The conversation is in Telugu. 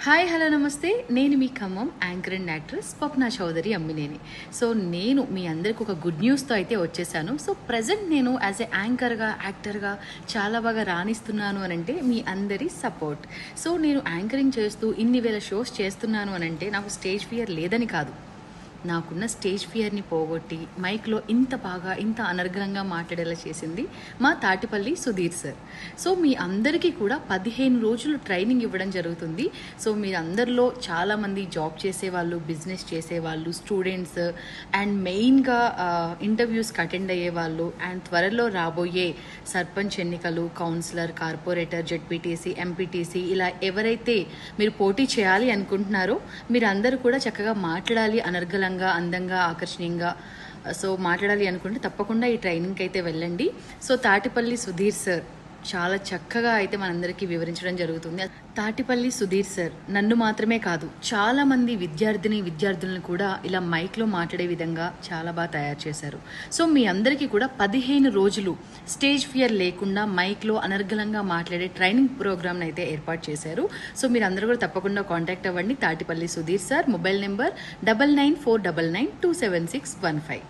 హాయ్ హలో నమస్తే. నేను మీ Khammam anchor and actress Swapna Chowdary Ammineni. So నేను మీ అందరికి ఒక గుడ్ న్యూస్తో అయితే వచ్చేసాను. సో ప్రజెంట్ నేను యాజ్ ఎ యాంకర్గా యాక్టర్గా చాలా బాగా రాణిస్తున్నాను అని అంటే మీ అందరి సపోర్ట్. సో నేను యాంకరింగ్ చేస్తూ ఇన్ని వేల షోస్ చేస్తున్నాను అని అంటే నాకు స్టేజ్ ఫియర్ లేదని కాదు, నాకున్న స్టేజ్ ఫియర్ని పోగొట్టి మైక్లో ఇంత బాగా ఇంత అనర్గళంగా మాట్లాడేలా చేసింది మా తాటిపల్లి సుధీర్ సార్. సో మీ అందరికీ కూడా 15 రోజులు ట్రైనింగ్ ఇవ్వడం జరుగుతుంది. సో మీరు అందరిలో చాలామంది జాబ్ చేసేవాళ్ళు, బిజినెస్ చేసేవాళ్ళు, స్టూడెంట్స్ అండ్ మెయిన్గా ఇంటర్వ్యూస్కి అటెండ్ అయ్యేవాళ్ళు అండ్ త్వరలో రాబోయే సర్పంచ్ ఎన్నికలు, కౌన్సిలర్, కార్పొరేటర్, జెడ్పీటీసీ, ఎంపీటీసీ ఇలా ఎవరైతే మీరు పోటీ చేయాలి అనుకుంటున్నారో మీరు అందరూ కూడా చక్కగా మాట్లాడాలి, అనర్గళంగా, అందంగా, ఆకర్షణీయంగా సో మాట్లాడాలి అనుకుంటే తప్పకుండా ఈ ట్రైనింగ్కి అయితే వెళ్ళండి. సో తాటిపల్లి సుధీర్ సార్ చాలా చక్కగా అయితే మనందరికీ వివరించడం జరుగుతుంది. తాటిపల్లి సుధీర్ సార్ నన్ను మాత్రమే కాదు చాలా మంది విద్యార్థులను కూడా ఇలా మైక్లో మాట్లాడే విధంగా చాలా బాగా తయారు చేశారు. సో మీ అందరికీ కూడా 15 రోజులు స్టేజ్ ఫియర్ లేకుండా మైక్లో అనర్గళంగా మాట్లాడే ట్రైనింగ్ ప్రోగ్రామ్ని అయితే ఏర్పాటు చేశారు. సో మీరు అందరూ కూడా తప్పకుండా కాంటాక్ట్ అవ్వండి. Tatipalli Sudheer sir mobile number 9949927615.